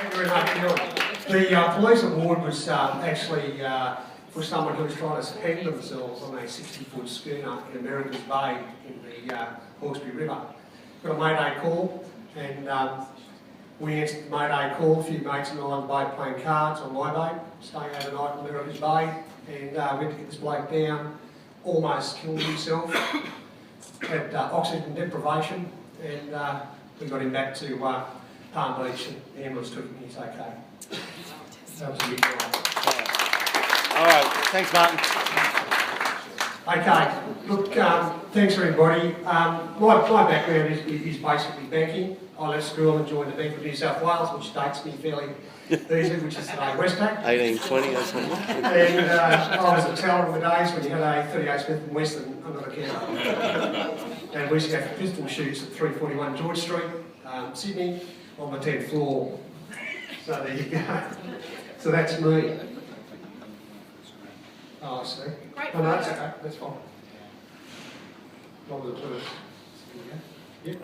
Thank you very much, Neil. The police award was actually for someone who was trying to suspend themselves on a 60-foot schooner in America's Bay in the Hawkesbury River. Got a mayday call, and we answered the mayday call. A few mates and I on the boat playing cards on my boat, staying overnight in America's Bay, and went to get this bloke down. Almost killed himself. Had oxygen deprivation, and we got him back to Palm Beach, and the ambulance took him. He's okay. That was a big one. All right, thanks, Martin. Okay, look, thanks everybody. My background is basically banking. I left school and joined the Bank of New South Wales, which dates me fairly easily, which is today Westpac. 1820 or something. And I was a teller in the days when you had a 38 Smith & Wesson under the counter. And we used to have pistol shoots at 341 George Street, Sydney, on the 10th floor. So there you go. So that's me. Oh, I see. Great. Oh, no, that's okay. That's fine. Not the tourist. Yep.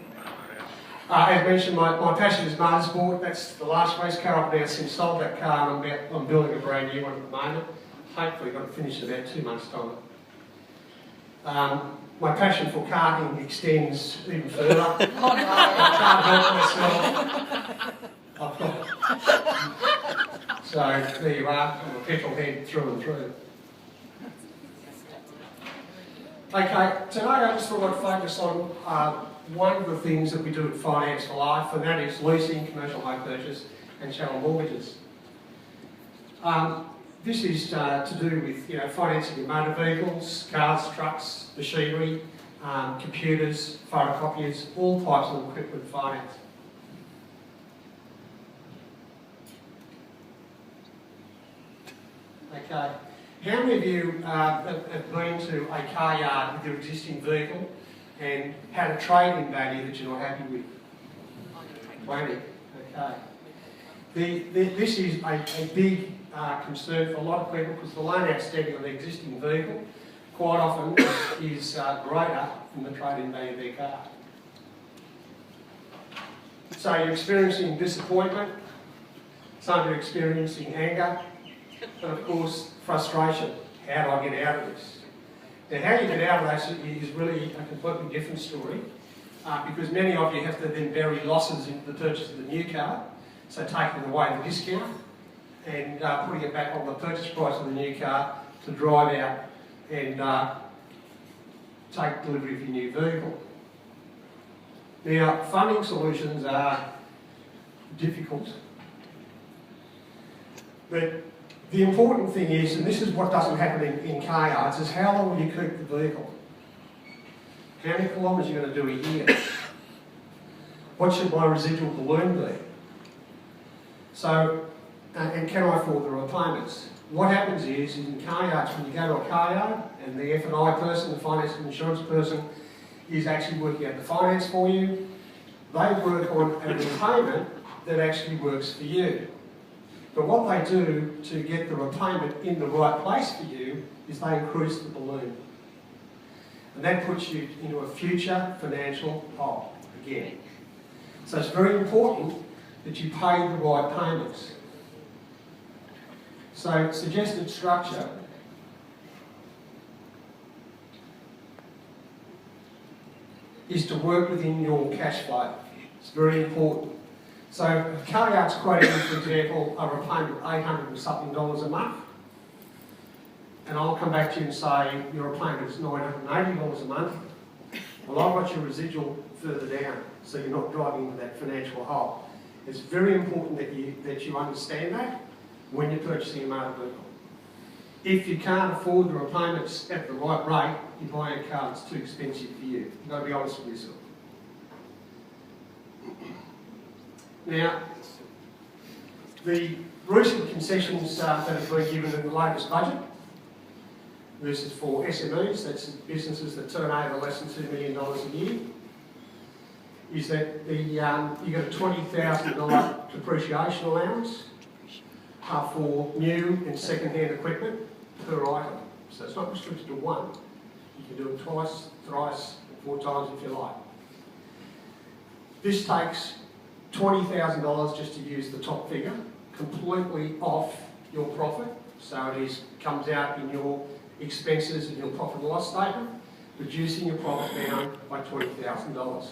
As mentioned, my passion is motorsport. That's the last race car I've now since sold that car, and I'm building a brand new one at the moment. Hopefully got to finish in about 2 months' time. My passion for karting extends even further. I can't help myself. I've got... So there you are. I'm a petrol head through and through. Okay, today I just thought I'd focus on one of the things that we do at Finance for Life, and that is leasing, commercial home purchase and chattel mortgages. This is to do with financing your motor vehicles, cars, trucks, machinery, computers, photocopiers, all types of equipment finance. Okay. How many of you have been to a car yard with your existing vehicle and had a trade-in value that you're not happy with? 20. Okay. This is a big concern for a lot of people because the loan outstanding on the existing vehicle quite often is greater than the trade-in value of their car. So you're experiencing disappointment, some are experiencing anger, and of course frustration. How do I get out of this? Now how you get out of this is really a completely different story because many of you have to then bury losses into the purchase of the new car, so taking away the discount and putting it back on the purchase price of the new car to drive out and take delivery of your new vehicle. Now funding solutions are difficult, but the important thing is, and this is what doesn't happen in car yards, is how long will you keep the vehicle? How many kilometres are you going to do a year? What should my residual balloon be? So, and can I afford the repayments? What happens is in car yards, when you go to a car yard, and the F&I person, the finance and insurance person, is actually working out the finance for you, they work on a repayment that actually works for you. But what they do to get the repayment in the right place for you is they increase the balloon. And that puts you into a future financial hole again. So it's very important that you pay the right payments. So suggested structure is to work within your cash flow. It's very important. So if car yard's quoting, for example, a repayment of $800 and something a month, and I'll come back to you and say your repayment is $980 a month, well, I've got your residual further down, so you're not driving into that financial hole. It's very important that you understand that when you're purchasing a motor vehicle. If you can't afford the repayments at the right rate, you're buying a car that's too expensive for you. You've got to be honest with yourself. Now, the recent concessions that have been given in the latest budget, this is for SMEs, that's businesses that turn over less than $2 million a year, is that you get a $20,000 depreciation allowance for new and second-hand equipment per item. So it's not restricted to one. You can do it twice, thrice, 4 times if you like. This takes $20,000, just to use the top figure, completely off your profit. So it comes out in your expenses in your profit and loss statement, reducing your profit down by $20,000.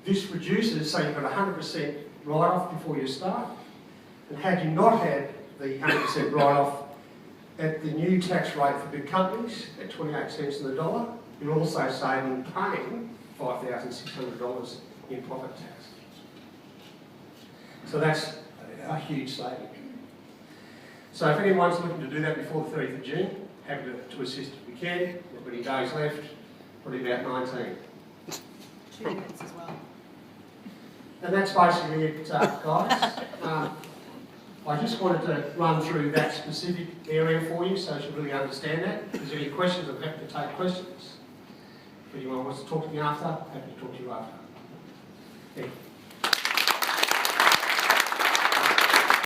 This reduces, so you've got 100% write-off before you start, and had you not had the 100% write-off at the new tax rate for big companies at 28 cents on the dollar, you're also saving paying $5,600 in profit tax. So that's a huge saving. So if anyone's looking to do that before the 30th of June, happy to assist if we can. Not many days left, probably about 19. 2 minutes as well. And that's basically it, guys. I just wanted to run through that specific area for you so you really understand that. If there's any questions, I'm happy to take questions. If anyone wants to talk to me after, happy to talk to you after. Thank you.